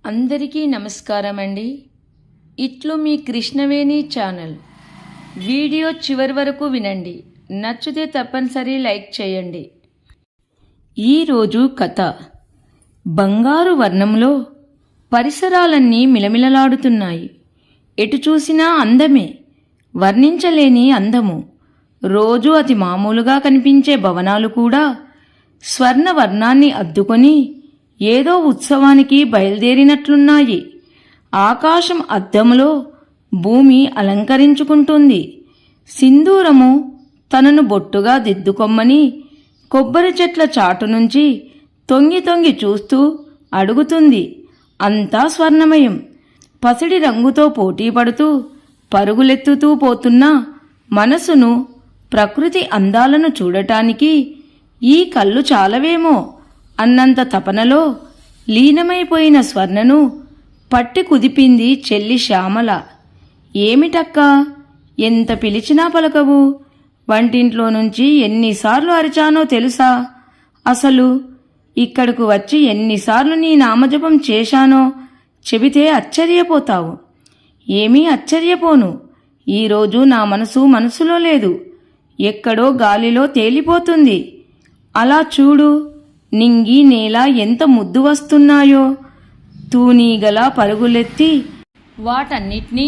అందరికీ నమస్కారం అండి. ఇట్లు మీ కృష్ణవేణి ఛానల్. వీడియో చివరి వరకు వినండి. నచ్చితే తప్పనిసరి లైక్ చేయండి. ఈరోజు కథ బంగారు వర్ణంలో పరిసరాలన్నీ మిలమిలలాడుతున్నాయి. ఎటు చూసినా అందమే, వర్ణించలేని అందము. రోజు అతి మామూలుగా కనిపించే భవనాలు కూడా స్వర్ణ వర్ణాన్ని అద్దుకొని ఏదో ఉత్సవానికి బయలుదేరినట్లున్నాయి. ఆకాశం అద్దంలో భూమి అలంకరించుకుంటుంది. సింధూరము తనను బొట్టుగా దిద్దుకొమ్మని కొబ్బరి చెట్ల చాటు నుంచి తొంగి తొంగి చూస్తూ అడుగుతుంది. అంతా స్వర్ణమయం. పసిడి రంగుతో పోటీ పడుతూ పరుగులెత్తుతూ పోతున్న మనసును, ప్రకృతి అందాలను చూడటానికి ఈ కళ్ళు చాలవేమో అన్నంత తపనలో లీనమైపోయిన స్వర్ణను పట్టి కుదిపింది చెల్లి శ్యామల. ఏమిటక్కా, ఎంత పిలిచినా పలకవు? వంటింట్లో నుంచి ఎన్నిసార్లు అరిచానో తెలుసా? అసలు ఇక్కడకు వచ్చి ఎన్నిసార్లు నీ నామజపం చేశానో చెబితే ఆశ్చర్యపోతావు. ఏమీ ఆశ్చర్యపోను. ఈరోజు నా మనసులో లేదు, ఎక్కడో గాలిలో తేలిపోతుంది. అలా చూడు, నింగి నేల ఎంత ముద్దు వస్తున్నాయో. తూనీగలా పరుగులెత్తి వాటన్నిటినీ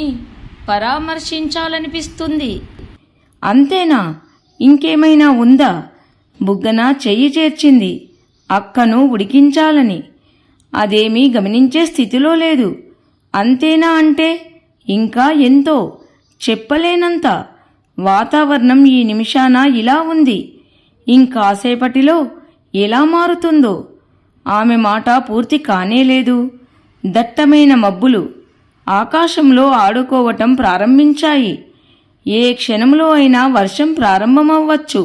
పరామర్శించాలనిపిస్తుంది. అంతేనా? ఇంకేమైనా ఉందా? బుగ్గన చెయ్యి చేర్చింది అక్కను ఉడికించాలని. అదేమీ గమనించే స్థితిలో లేదు. అంతేనా అంటే ఇంకా ఎంతో, చెప్పలేనంత. వాతావరణం ఈ నిమిషాన ఇలా ఉంది, ఇంకాసేపటిలో ఎలా మారుతుందో. ఆమె మాట పూర్తి కానేలేదు. దట్టమైన మబ్బులు ఆకాశంలో ఆడుకోవటం ప్రారంభించాయి. ఏ క్షణంలో అయినా వర్షం ప్రారంభమవ్వచ్చు.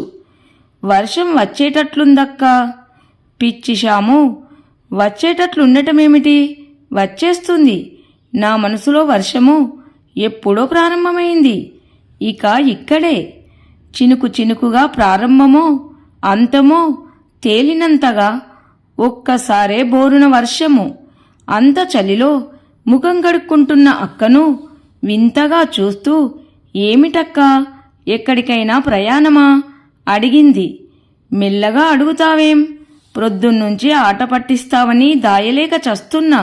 వర్షం వచ్చేటట్లుందక్కా. పిచ్చి శాము, వచ్చేటట్లుండటమేమిటి? వచ్చేస్తుంది. నా మనసులో వర్షము ఎప్పుడో ప్రారంభమైంది. ఇక ఇక్కడే చినుకు చినుకుగా ప్రారంభమో అంతమో తేలినంతగా ఒక్కసారే బోరున వర్షము. అంత చలిలో ముఖం కడుక్కుంటున్న అక్కను వింతగా చూస్తూ, ఏమిటక్కా, ఎక్కడికైనా ప్రయాణమా అడిగింది. మెల్లగా అడుగుతావేం? ప్రొద్దున్నుంచి ఆట పట్టిస్తావని దాయలేక చస్తున్నా.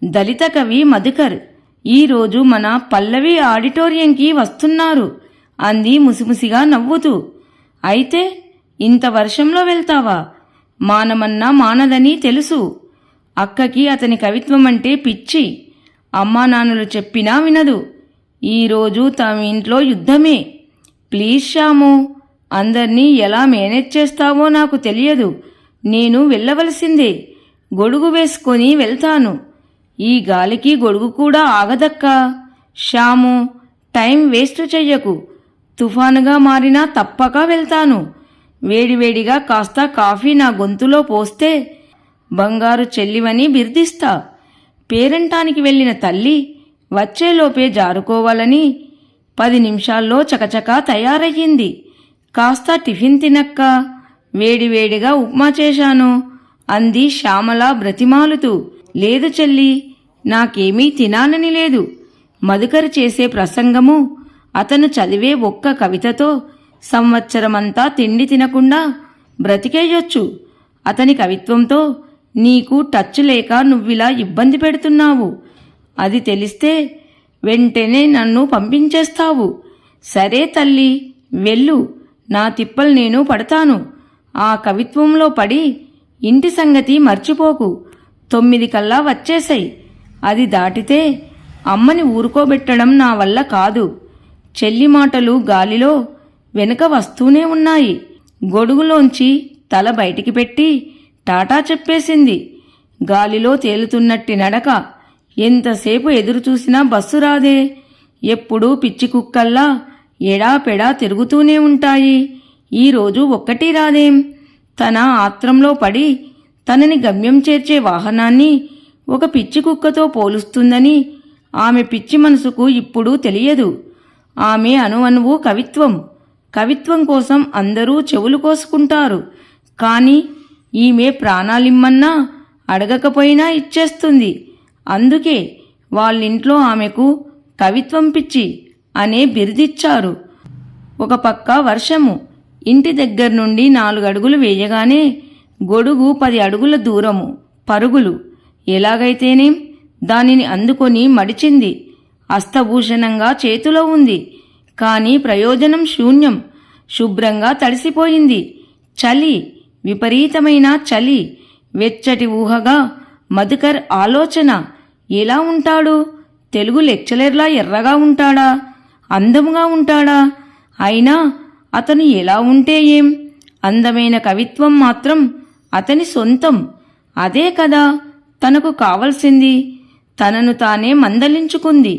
దళిత కవి మధుకర్ ఈరోజు మన పల్లవి ఆడిటోరియంకి వస్తున్నారు అంది ముసిముసిగా నవ్వుతూ. అయితే ఇంత వర్షంలో వెళ్తావా? మానమన్నా మానదని తెలుసు. అక్కకి అతని కవిత్వమంటే పిచ్చి. అమ్మా నాన్నలు చెప్పినా వినదు. ఈరోజు తమ ఇంట్లో యుద్ధమే. ప్లీజ్ శ్యాము, అందర్నీ ఎలా మేనేజ్ చేస్తావో నాకు తెలియదు. నేను వెళ్ళవలసిందే. గొడుగు వేసుకొని వెళ్తాను. ఈ గాలికి గొడుగు కూడా ఆగదక్కా. శ్యాము, టైం వేస్ట్ చెయ్యకు. తుఫానుగా మారినా తప్పక వెళ్తాను. వేడివేడిగా కాస్త కాఫీ నా గొంతులో పోస్తే బంగారు చెల్లివని బిర్దిస్తా. పేరంటానికి వెళ్లిన తల్లి వచ్చేలోపే జారుకోవాలని 10 నిమిషాల్లో చకచకా తయారయ్యింది. కాస్త టిఫిన్ తినక్క, వేడివేడిగా ఉప్మా చేశాను అంది శ్యామల బ్రతిమాలుతూ. లేదు చెల్లి, నాకేమీ తినాలని లేదు. మధుకర్ చేసే ప్రసంగము, అతను చదివే ఒక్క కవితతో సంవత్సరమంతా తిండి తినకుండా బ్రతికేయొచ్చు. అతని కవిత్వంతో నీకు టచ్ లేక నువ్విలా ఇబ్బంది పెడుతున్నావు. అది తెలిస్తే వెంటనే నన్ను పంపించేస్తావు. సరే తల్లి, వెళ్ళు. నా తిప్పలు నేను పడతాను. ఆ కవిత్వంలో పడి ఇంటి సంగతి మర్చిపోకు. 9 కల్లా వచ్చేసాయి. అది దాటితే అమ్మని ఊరుకోబెట్టడం నా వల్ల కాదు. చెల్లి మాటలు గాలిలో వెనుక వస్తూనే ఉన్నాయి. గొడుగులోంచి తల బయటికి పెట్టి టాటా చెప్పేసింది. గాలిలో తేలుతున్నట్టి నడక. ఎంతసేపు ఎదురుచూసినా బస్సు రాదే. ఎప్పుడూ పిచ్చి కుక్కల్లా ఎడాపెడా తిరుగుతూనే ఉంటాయి. ఈరోజు ఒక్కటి రాదేం? తన ఆత్రంలో పడి తనని గమ్యం చేర్చే వాహనాన్ని ఒక పిచ్చి కుక్కతో పోలుస్తుందని ఆమె పిచ్చి మనసుకు ఇప్పుడు తెలియదు. ఆమె అణువణువు కవిత్వం కోసం అందరూ చెవులు కోసుకుంటారు. కాని ఈమె ప్రాణాలిమ్మన్నా అడగకపోయినా ఇచ్చేస్తుంది. అందుకే వాళ్ళింట్లో ఆమెకు కవిత్వం పిచ్చి అనే బిరుదిచ్చారు. ఒక పక్క వర్షము ఇంటి దగ్గర నుండి 4 అడుగులు వేయగానే గొడుగు 10 అడుగుల దూరము పరుగులు. ఎలాగైతేనేం దానిని అందుకొని మడిచింది. అస్తభూషణంగా చేతిలో ఉంది. కానీ ప్రయోజనం శూన్యం. శుభ్రంగా తడిసిపోయింది. చలి, విపరీతమైన చలి. వెచ్చటి ఊహగా మధుకర్ ఆలోచన. ఎలా ఉంటాడు? తెలుగు లెక్చరర్లా ఎర్రగా ఉంటాడా? అందముగా ఉంటాడా? అయినా అతను ఎలా ఉంటే ఏం? అందమైన కవిత్వం మాత్రం అతని సొంతం. అదే కదా తనకు కావలసింది. తనను తానే మందలించుకుంది.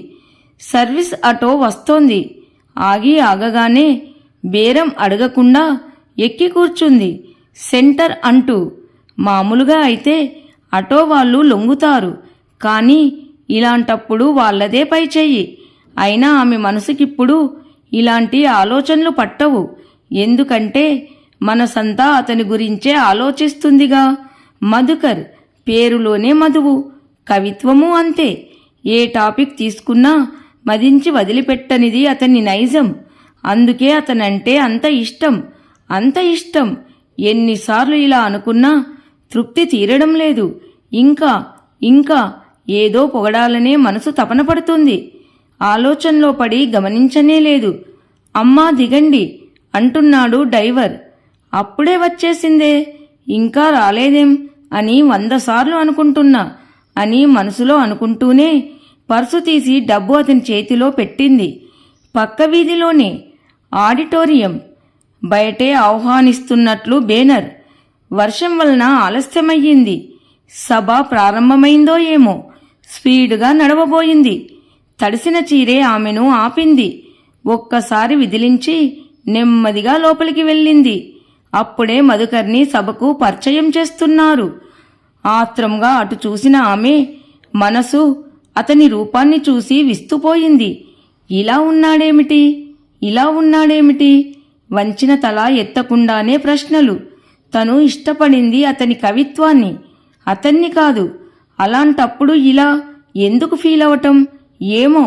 సర్వీస్ ఆటో వస్తోంది. ఆగగానే బేరం అడగకుండా ఎక్కి కూర్చుంది. సెంటర్ అంటూ. మామూలుగా అయితే ఆటో వాళ్ళు లొంగుతారు. కానీ ఇలాంటప్పుడు వాళ్ళదే పై చెయ్యి. అయినా ఆమె మనసుకిప్పుడు ఇలాంటి ఆలోచనలు పట్టవు. ఎందుకంటే మనసంతా అతని గురించే ఆలోచిస్తుందిగా. మధుకర్ పేరులోనే మధువు. కవిత్వము అంతే. ఏ టాపిక్ తీసుకున్నా మదించి వదిలిపెట్టనిది అతని నైజం. అందుకే అతనంటే అంత ఇష్టం, అంత ఇష్టం. ఎన్నిసార్లు ఇలా అనుకున్నా తృప్తి తీరడం లేదు. ఇంకా ఇంకా ఏదో పొగడాలనే మనసు తపన పడుతుంది. ఆలోచనలో పడి గమనించనే లేదు. అమ్మా దిగండి అంటున్నాడు డ్రైవర్. అప్పుడే వచ్చేసిందే, ఇంకా రాలేదేం అని 100 సార్లు అనుకుంటున్నా అని మనసులో అనుకుంటూనే పర్సు తీసి డబ్బు అతని చేతిలో పెట్టింది. పక్క వీధిలోనే ఆడిటోరియం. బయటే ఆహ్వానిస్తున్నట్లు బేనర్. వర్షం వలన ఆలస్యమయ్యింది. సభ ప్రారంభమైందో ఏమో. స్పీడుగా నడవబోయింది. తడిసిన చీరే ఆమెను ఆపింది. ఒక్కసారి విదిలించి నెమ్మదిగా లోపలికి వెళ్ళింది. అప్పుడే మధుకర్ని సభకు పరిచయం చేస్తున్నారు. ఆత్రంగా అటు చూసిన ఆమె మనసు అతని రూపాన్ని చూసి విస్తుపోయింది. ఇలా ఉన్నాడేమిటి, ఇలా ఉన్నాడేమిటి? వంచిన తల ఎత్తకుండానే ప్రశ్నలు. తను ఇష్టపడింది అతని కవిత్వాన్ని, అతన్ని కాదు. అలాంటప్పుడు ఇలా ఎందుకు ఫీల్ అవటం? ఏమో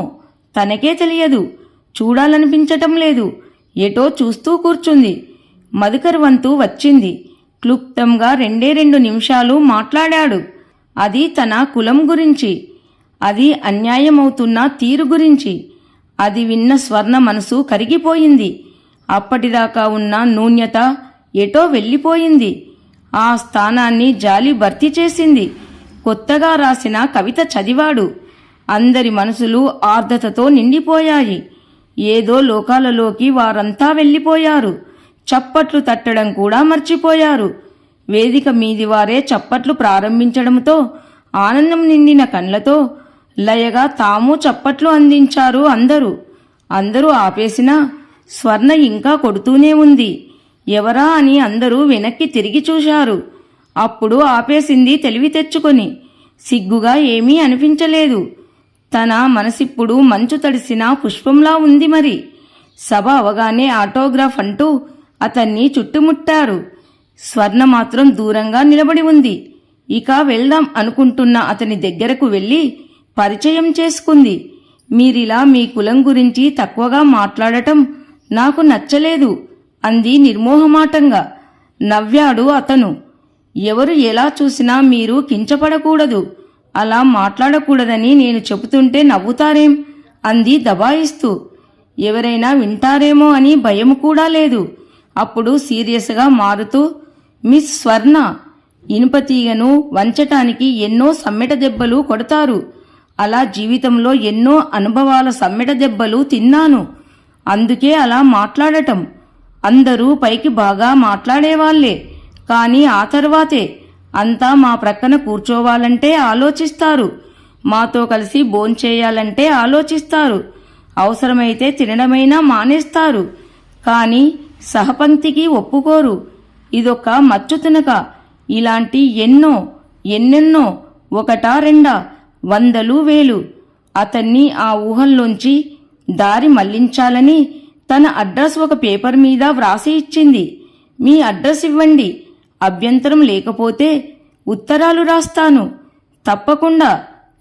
తనకే తెలియదు. చూడాలనిపించటం లేదు. ఎటో చూస్తూ కూర్చుంది. మధుకర్ వంతు వచ్చింది. క్లుప్తంగా 2 నిమిషాలు మాట్లాడాడు. అది తన కులం గురించి, అది అన్యాయమవుతున్న తీరు గురించి. అది విన్న స్వర్ణ మనసు కరిగిపోయింది. అప్పటిదాకా ఉన్న నూన్యత ఎటో వెళ్ళిపోయింది. ఆ స్థానాన్ని జాలి భర్తీ చేసింది. కొత్తగా రాసిన కవిత చదివాడు. అందరి మనసులు ఆర్ద్రతతో నిండిపోయాయి. ఏదో లోకాలలోకి వారంతా వెళ్ళిపోయారు. చప్పట్లు తట్టడం కూడా మర్చిపోయారు. వేదిక మీది వారే చప్పట్లు ప్రారంభించడంతో ఆనందం నిండిన కళ్ళతో లయగా తాము చప్పట్లు అందించారు అందరూ ఆపేసినా స్వర్ణ ఇంకా కొడుతూనే ఉంది. ఎవరా అని అందరూ వెనక్కి తిరిగి చూశారు. అప్పుడు ఆపేసింది తెలివి తెచ్చుకొని. సిగ్గుగా ఏమీ అనిపించలేదు. తన మనసిప్పుడు మంచు తడిసిన పుష్పంలా ఉంది. మరి సభ అవగానే ఆటోగ్రాఫ్ అంటూ అతన్ని చుట్టుముట్టారు. స్వర్ణ మాత్రం దూరంగా నిలబడి ఉంది. ఇక వెళ్దాం అనుకుంటున్న అతని దగ్గరకు వెళ్లి పరిచయం చేసుకుంది. మీరిలా మీ కులం గురించి తక్కువగా మాట్లాడటం నాకు నచ్చలేదు అంది నిర్మోహమాటంగా. నవ్వాడు అతను. ఎవరు ఎలా చూసినా మీరు కించపడకూడదు, అలా మాట్లాడకూడదని నేను చెబుతుంటే నవ్వుతారేం అంది దబాయిస్తూ. ఎవరైనా వింటారేమో అని భయం కూడా లేదు. అప్పుడు సీరియస్గా మారుతూ, మిస్ స్వర్ణ, ఇనుపతీగను వంచటానికి ఎన్నో సమ్మెట దెబ్బలు కొడతారు. అలా జీవితంలో ఎన్నో అనుభవాల సమ్మెట దెబ్బలు తిన్నాను. అందుకే అలా మాట్లాడటం. అందరూ పైకి బాగా మాట్లాడేవాళ్లే, కానీ ఆ తర్వాతే అంతా మా ప్రక్కన కూర్చోవాలంటే ఆలోచిస్తారు. మాతో కలిసి భోంచేయాలంటే ఆలోచిస్తారు. అవసరమైతే తినడమైనా మానేస్తారు. కానీ సహపంక్తికి ఒప్పుకోరు. ఇదొక మచ్చుతునక. ఇలాంటి ఎన్నెన్నో, ఒకటా రెండా, 100 1000. అతన్ని ఆ ఊహల్లోంచి దారి మళ్లించాలని తన అడ్రస్ ఒక పేపర్ మీద వ్రాసి ఇచ్చింది. మీ అడ్రస్ ఇవ్వండి, అభ్యంతరం లేకపోతే ఉత్తరాలు రాస్తాను. తప్పకుండా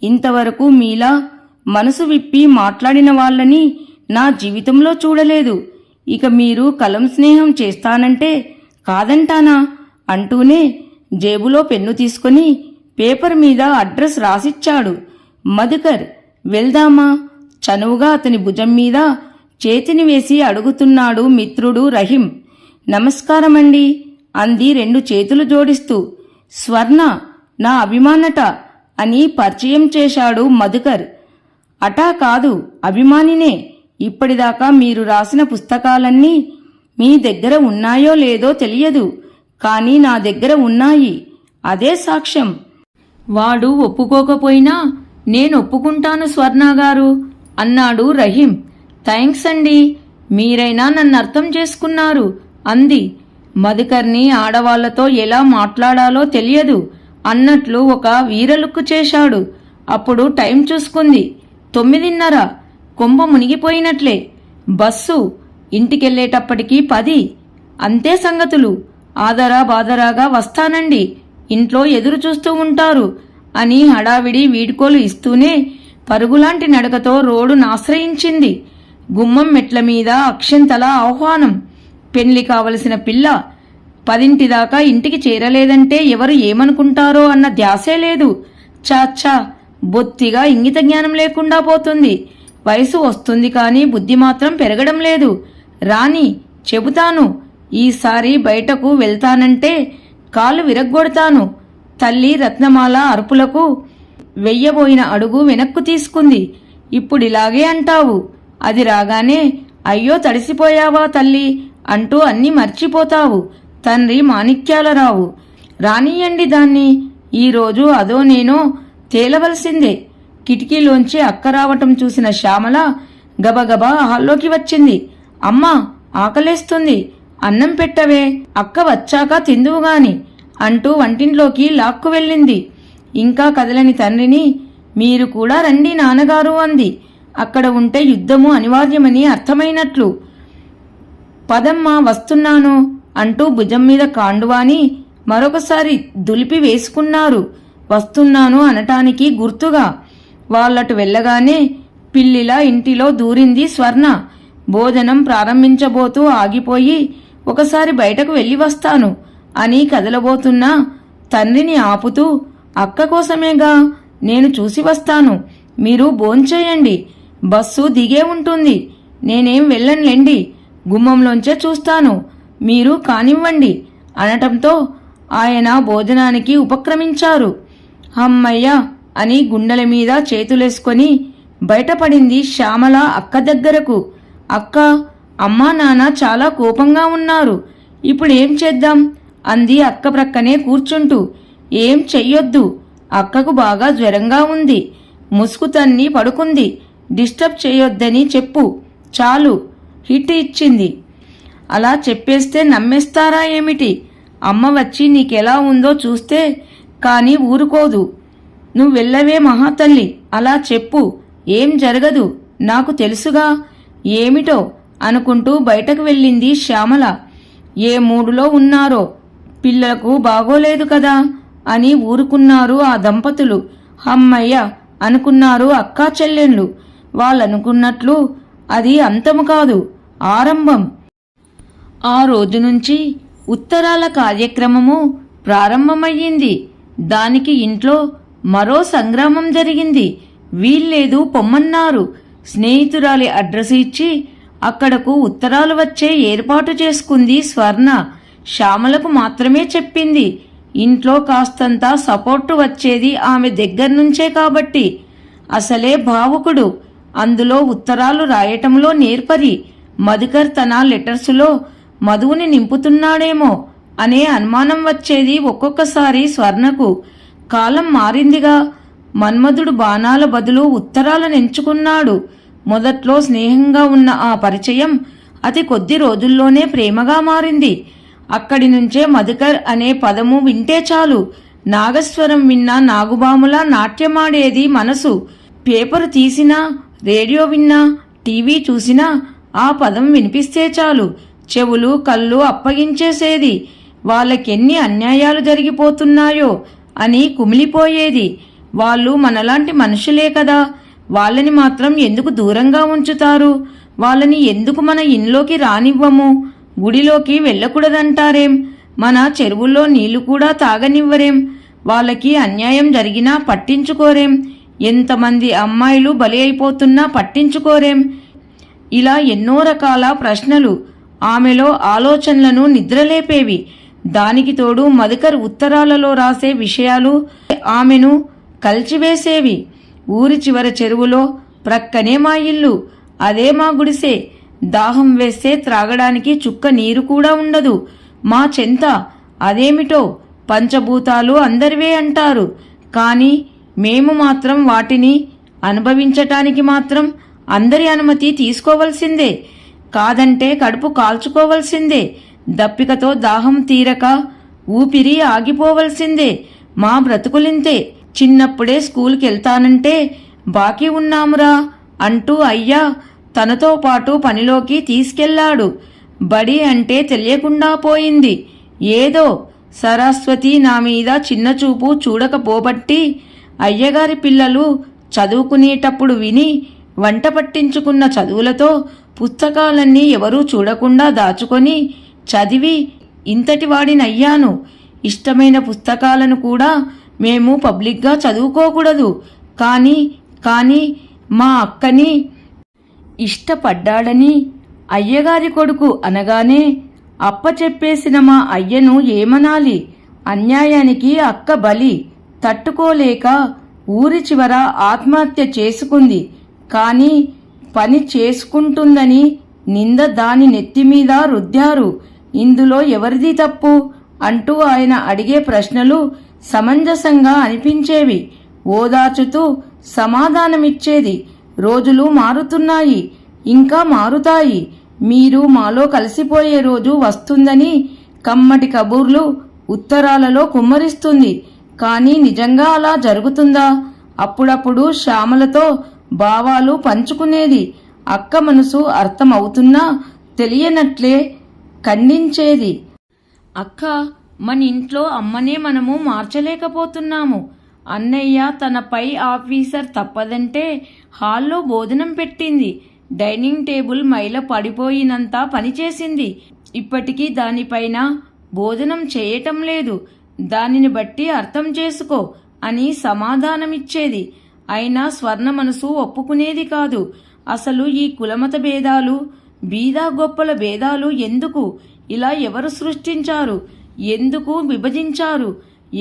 ఇంతవరకు మీలా మనసు విప్పి మాట్లాడిన వాళ్ళని నా జీవితంలో చూడలేదు. ఇక మీరు కలం స్నేహం చేస్తానంటే కాదంటానా అంటూనే జేబులో పెన్ను తీసుకుని పేపర్ మీద అడ్రస్ రాసిచ్చాడు. మధుకర్ వెళ్దామా? చనువుగా అతని భుజం మీద చేతిని వేసి అడుగుతున్నాడు మిత్రుడు రహీం. నమస్కారమండి అంది 2 చేతులు జోడిస్తూ. స్వర్ణ నా అభిమానట అని పరిచయం చేశాడు మధుకర్. అటా కాదు, అభిమానినే. ఇప్పటిదాకా మీరు రాసిన పుస్తకాలన్నీ మీ దగ్గర ఉన్నాయో లేదో తెలియదు, కానీ నా దగ్గర ఉన్నాయి. అదే సాక్ష్యం. వాడు ఒప్పుకోకపోయినా నేను ఒప్పుకుంటాను స్వర్ణగారు అన్నాడు రహీం. థ్యాంక్స్ అండి, మీరైనా నన్ను అర్థం చేసుకున్నారు అంది. మధుకర్ని ఆడవాళ్లతో ఎలా మాట్లాడాలో తెలియదు అన్నట్లు ఒక వీరలుక్కు చేశాడు. అప్పుడు టైం చూసుకుంది. 9:30. కొంప మునిగిపోయినట్లే. బస్సు ఇంటికెళ్లేటప్పటికి 10. అంతే సంగతులు. ఆదరా బాదరాగా వస్తానండి, ఇంట్లో ఎదురు చూస్తూ ఉంటారు అని హడావిడి వీడ్కోలు ఇస్తూనే పరుగులాంటి నడకతో రోడ్డునాశ్రయించింది. గుమ్మం మెట్ల మీద అక్షంతల ఆహ్వానం. పెళ్లి కావలసిన పిల్ల 10 దాకా ఇంటికి చేరలేదంటే ఎవరు ఏమనుకుంటారో అన్న ధ్యాసే లేదు. చాచ్చా, బొత్తిగా ఇంగిత జ్ఞానం లేకుండా పోతుంది. వయసు వస్తుంది కానీ బుద్ధి మాత్రం పెరగడం లేదు. రాణి, చెబుతాను, ఈసారి బయటకు వెళ్తానంటే కాలు విరగ్గొడతాను. తల్లి రత్నమాల అరుపులకు వెయ్యబోయిన అడుగు వెనక్కు తీసుకుంది. ఇప్పుడిలాగే అంటావు, అది రాగానే అయ్యో తడిసిపోయావా తల్లి అంటూ అన్నీ మర్చిపోతావు. తండ్రి మాణిక్యాలరావు. రానియండి దాన్ని. ఈరోజు అదో నేనో తేలవలసిందే. కిటికీలోంచి అక్క రావటం చూసిన శ్యామల గబగబా హాల్లోకి వచ్చింది. అమ్మా, ఆకలేస్తుంది, అన్నం పెట్టవే, అక్క వచ్చాక తిందువుగాని అంటూ వంటింట్లోకి లాక్కు వెళ్ళింది. ఇంకా కదలని తండ్రిని మీరు కూడా రండి నాన్నగారు అంది. అక్కడ ఉంటే యుద్ధము అనివార్యమని అర్థమైనట్లు. పదమ్మా, వస్తున్నాను అంటూ భుజం మీద కాండువాని మరొకసారి దులిపి వేసుకున్నారు. వస్తున్నాను అనటానికి గుర్తుగా. వాళ్ళటు వెళ్ళగానే పిల్లిలా ఇంటిలో దూరింది స్వర్ణ. భోజనం ప్రారంభించబోతూ ఆగిపోయి ఒకసారి బయటకు వెళ్ళి వస్తాను అని కదలబోతున్నా తండ్రిని ఆపుతూ, అక్క కోసమేగా, నేను చూసి వస్తాను, మీరు భోంచేయండి, బస్సు దిగే ఉంటుంది, నేనేం వెళ్ళనులేండి, గుమ్మంలోంచే చూస్తాను, మీరు కానివ్వండి అనటంతో ఆయన భోజనానికి ఉపక్రమించారు. అమ్మయ్య అని గుండెల మీద చేతులేసుకొని బయటపడింది శ్యామల అక్క దగ్గరకు. అక్క, అమ్మా నాన్న చాలా కోపంగా ఉన్నారు, ఇప్పుడేం చేద్దాం అంది అక్క ప్రక్కనే కూర్చుంటూ. ఏం చెయ్యొద్దు, అక్కకు బాగా జ్వరంగా ఉంది, ముసుగు తన్ని పడుకుంది, డిస్టర్బ్ చేయొద్దని చెప్పు చాలు, హిట్ ఇచ్చింది. అలా చెప్పేస్తే నమ్మేస్తారా ఏమిటి? అమ్మ వచ్చి నీకెలా ఉందో చూస్తే కాని ఊరుకోదు. నువ్వెళ్ళవే మహాతల్లి, అలా చెప్పు, ఏం జరగదు, నాకు తెలుసుగా. ఏమిటో అనుకుంటూ బయటకు వెళ్ళింది శ్యామల. ఏ మూడులో ఉన్నారో, పిల్లలకు బాగోలేదు కదా అని ఊరుకున్నారు ఆ దంపతులు. అమ్మయ్య అనుకున్నారు అక్కా చెల్లెళ్ళు. వాళ్ళనుకున్నట్లు అది అంతము కాదు, ఆరంభం. ఆ రోజు నుంచి ఉత్తరాల కార్యక్రమము ప్రారంభమయ్యింది. దానికి ఇంట్లో మరో సంగ్రామం జరిగింది. వీల్లేదు పొమ్మన్నారు. స్నేహితురాలి అడ్రస్ ఇచ్చి అక్కడకు ఉత్తరాలు వచ్చే ఏర్పాటు చేసుకుంది స్వర్ణ. శ్యామలకు మాత్రమే చెప్పింది. ఇంట్లో కాస్తంత సపోర్టు వచ్చేది ఆమె దగ్గర్నుంచే కాబట్టి. అసలే భావుకుడు, అందులో ఉత్తరాలు రాయటంలో నేర్పరి. మధుకర్ తన లెటర్సులో మధువుని నింపుతున్నాడేమో అనే అనుమానం వచ్చేది ఒక్కొక్కసారి స్వర్ణకు. కాలం మారిందిగా. మన్మధుడు బాణాల బదులు ఉత్తరాలను ఎంచుకున్నాడు. మొదట్లో స్నేహంగా ఉన్న ఆ పరిచయం అతి కొద్ది రోజుల్లోనే ప్రేమగా మారింది. అక్కడి నుంచే మధుకర్ అనే పదము వింటే చాలు నాగస్వరం విన్నా నాగుబాములా నాట్యమాడేది మనసు. పేపరు తీసినా, రేడియో విన్నా, టీవీ చూసినా ఆ పదం వినిపిస్తే చాలు చెవులు కళ్ళు అప్పగించేసేది. వాళ్ళకెన్ని అన్యాయాలు జరిగిపోతున్నాయో అని కుమిలిపోయేది. వాళ్ళు మనలాంటి మనుషులే కదా, వాళ్ళని మాత్రం ఎందుకు దూరంగా ఉంచుతారు? వాళ్ళని ఎందుకు మన ఇంట్లోకి రానివ్వము? గుడిలోకి వెళ్ళకూడదంటారేం? మన చెరువుల్లో నీళ్లు కూడా తాగనివ్వరేం? వాళ్ళకి అన్యాయం జరిగినా పట్టించుకోరేం? ఎంతమంది అమ్మాయిలు బలి అయిపోతున్నా పట్టించుకోరేం? ఇలా ఎన్నో రకాల ప్రశ్నలు ఆమెలో ఆలోచనలను నిద్రలేపేవి. దానికి తోడు మధుకర్ ఉత్తరాలలో రాసే విషయాలు ఆమెను కలిచివేసేవి. ఊరి చివర చెరువులో ప్రక్కనే మా ఇల్లు, అదే మా గుడిసె. దాహం వేస్తే త్రాగడానికి చుక్క నీరు కూడా ఉండదు మా చెంత. అదేమిటో పంచభూతాలు అందరివే అంటారు, కానీ మేము మాత్రం వాటిని అనుభవించటానికి మాత్రం అందరి అనుమతి తీసుకోవలసిందే. కాదంటే కడుపు కాల్చుకోవలసిందే. దప్పికతో దాహం తీరక ఊపిరి ఆగిపోవలసిందే. మా బ్రతుకులింతే. చిన్నప్పుడే స్కూల్కి వెళ్తానంటే బాకీ ఉన్నామురా అంటూ అయ్యా తనతో పాటు పనిలోకి తీసుకెళ్లాడు. బడి అంటే తెలియకుండా పోయింది. ఏదో సరస్వతి నా మీద చిన్నచూపు చూడకపోబట్టి అయ్యగారి పిల్లలు చదువుకునేటప్పుడు విని వంట పట్టించుకున్న చదువులతో పుస్తకాలన్నీ ఎవరూ చూడకుండా దాచుకొని చదివి ఇంతటి వాడినయ్యాను. ఇష్టమైన పుస్తకాలను కూడా మేము పబ్లిక్గా చదువుకోకూడదు. కానీ మా అక్కని ఇష్టపడ్డాడని అయ్యగారి కొడుకు అనగానే అప్పచెప్పేసిన మా అయ్యను ఏమనాలి? అన్యాయానికి అక్క బలి తట్టుకోలేక ఊరి చివర ఆత్మహత్య చేసుకుంది. కానీ పని చేసుకుంటుందని నింద దాని నెత్తిమీద రుద్దారు. ఇందులో ఎవరిది తప్పు అంటూ ఆయన అడిగే ప్రశ్నలు సమంజసంగా అనిపించేవి. ఓదార్చుతూ సమాధానమిచ్చేది. రోజులు మారుతున్నాయి, ఇంకా మారుతాయి. మీరు మాలో కలిసిపోయే రోజు వస్తుందని కమ్మటి కబూర్లు ఉత్తరాలలో కుమ్మరిస్తుంది. కానీ నిజంగా అలా జరుగుతుందా? అప్పుడప్పుడు శ్యామలతో భావాలు పంచుకునేది. అక్క మనసు అర్థమవుతున్నా తెలియనట్లే ఖండించేది. అక్క, మన ఇంట్లో అమ్మనే మనము మార్చలేకపోతున్నాము. అన్నయ్య తన పై ఆఫీసర్ తప్పదంటే హాల్లో భోజనం పెట్టింది. డైనింగ్ టేబుల్ మైల పడిపోయినంత పనిచేసింది. ఇప్పటికీ దానిపైన భోజనం చేయటం లేదు. దానిని బట్టి అర్థం చేసుకో అని సమాధానమిచ్చేది. అయినా స్వర్ణ మనసు ఒప్పుకునేది కాదు. అసలు ఈ కులమత భేదాలు, బీదా గొప్పల భేదాలు ఎందుకు? ఇలా ఎవరు సృష్టించారు? ఎందుకు విభజించారు?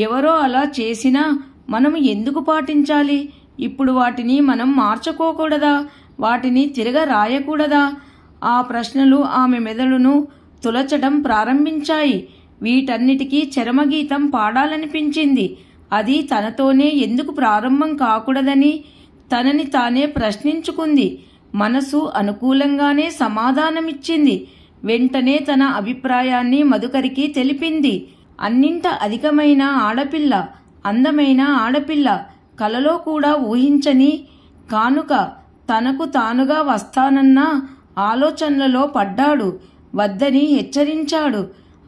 ఎవరో అలా చేసినా మనం ఎందుకు పాటించాలి? ఇప్పుడు వాటిని మనం మార్చుకోకూడదా? వాటిని తిరగ రాయకూడదా? ఆ ప్రశ్నలు ఆమె మెదడును తులచడం ప్రారంభించాయి. వీటన్నిటికీ చరమగీతం పాడాలనిపించింది. అది తనతోనే ఎందుకు ప్రారంభం కాకూడదని తనని తానే ప్రశ్నించుకుంది. మనసు అనుకూలంగానే సమాధానమిచ్చింది. వెంటనే తన అభిప్రాయాన్ని మధుకరికి తెలిపింది. అన్నింట అధికమైన ఆడపిల్ల, అందమైన ఆడపిల్ల, కలలో కూడా ఊహించని కానుక తనకు తానుగా వస్తానన్న ఆలోచనలలో పడ్డాడు. వద్దని హెచ్చరించాడు.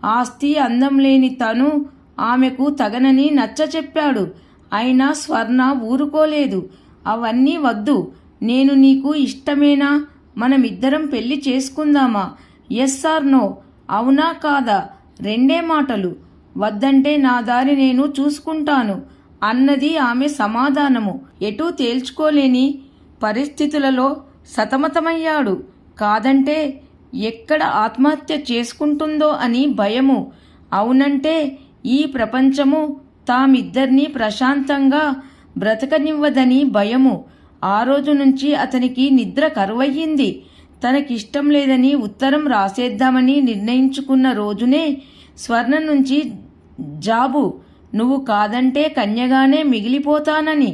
ఆస్తి అందం లేని తను ఆమెకు తగనని నచ్చచెప్పాడు. అయినా స్వర్ణ ఊరుకోలేదు. అవన్నీ వద్దు, నేను నీకు ఇష్టమేనా? మనమిద్దరం పెళ్లి చేసుకుందామా? ఎస్ ఆర్ నో, అవునా కాదా? రెండే మాటలు. వద్దంటే నా దారి నేను చూసుకుంటాను అన్నది ఆమె సమాధానము. ఎటూ తేల్చుకోలేని పరిస్థితులలో సతమతమయ్యాడు. కాదంటే ఎక్కడ ఆత్మహత్య చేసుకుంటుందో అని భయము. అవునంటే ఈ ప్రపంచము తామిద్దరినీ ప్రశాంతంగా బ్రతకనివ్వదని భయము. ఆ రోజు నుంచి అతనికి నిద్ర కరువయ్యింది. తనకిష్టం లేదని ఉత్తరం రాసేద్దామని నిర్ణయించుకున్న రోజునే స్వర్ణ నుంచి జాబు, నువ్వు కాదంటే కన్యగానే మిగిలిపోతానని,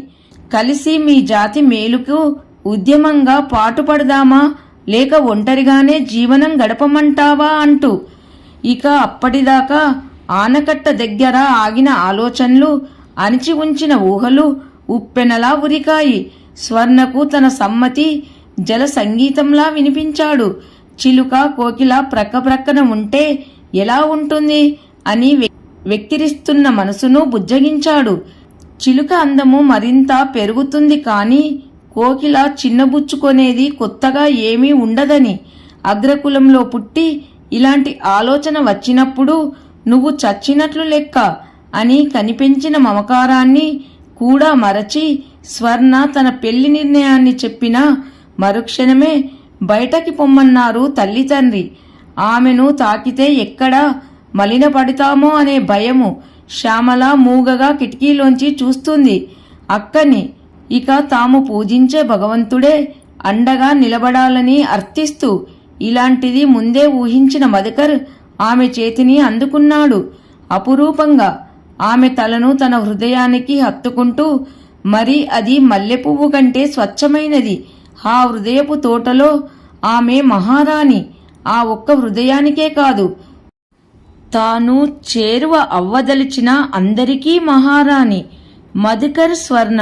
కలిసి మీ జాతి మేలుకు ఉద్యమంగా పాటుపడదామా లేక ఒంటరిగానే జీవనం గడపమంటావా అంటూ. ఇక అప్పటిదాకా ఆనకట్ట దగ్గర ఆగిన ఆలోచనలు, అణిచి ఉంచిన ఊహలు ఉప్పెనలా ఉరికాయి. స్వర్ణకు తన సమ్మతి జల సంగీతంలా వినిపించాడు. చిలుక కోకిల ప్రక్కప్రక్కన ఉంటే ఎలా ఉంటుంది అని వెక్కిరిస్తున్న మనసును బుజ్జగించాడు. చిలుక అందము మరింత పెరుగుతుంది కాని కోకిల చిన్నబుచ్చుకొనేది కొత్తగా ఏమీ ఉండదని, అగ్రకులంలో పుట్టి ఇలాంటి ఆలోచన వచ్చినప్పుడు నువ్వు చచ్చినట్లు లెక్క అని కనిపెంచిన మమకారాన్ని కూడా మరచి స్వర్ణ తన పెళ్లి నిర్ణయాన్ని చెప్పిన మరుక్షణమే బయటకి పొమ్మన్నారు తల్లి తండ్రి. ఆమెను తాకితే ఎక్కడ మలినపడతామో అనే భయము. శ్యామల మూగగా కిటికీలోంచి చూస్తుంది అక్కని. ఇక తాము పూజించే భగవంతుడే అండగా నిలబడాలని అర్థిస్తూ ఇలాంటిది ముందే ఊహించిన మధుకర్ ఆమె చేతిని అందుకున్నాడు అపురూపంగా. ఆమె తలను తన హృదయానికి హత్తుకుంటూ, మరి అది మల్లెపువ్వు కంటే స్వచ్ఛమైనది. ఆ హృదయపు తోటలో ఆమె మహారాణి. ఆ ఒక్క హృదయానికే కాదు, తాను చేరువ అవ్వదలిచిన అందరికీ మహారాణి. మధుకర్, స్వర్ణ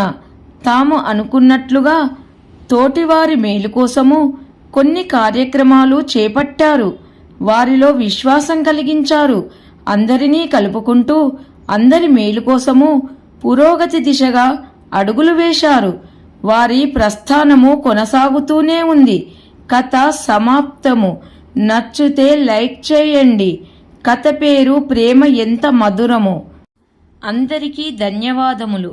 తాము అనుకున్నట్లుగా తోటివారి మేలు కోసము కొన్ని కార్యక్రమాలు చేపట్టారు. వారిలో విశ్వాసం కలిగించారు. అందరినీ కలుపుకుంటూ అందరి మేలు కోసము పురోగతి దిశగా అడుగులు వేశారు. వారి ప్రస్థానము కొనసాగుతూనే ఉంది. కథ సమాప్తము. నచ్చితే లైక్ చేయండి. కథ పేరు ప్రేమ ఎంత మధురమో. అందరికీ ధన్యవాదములు.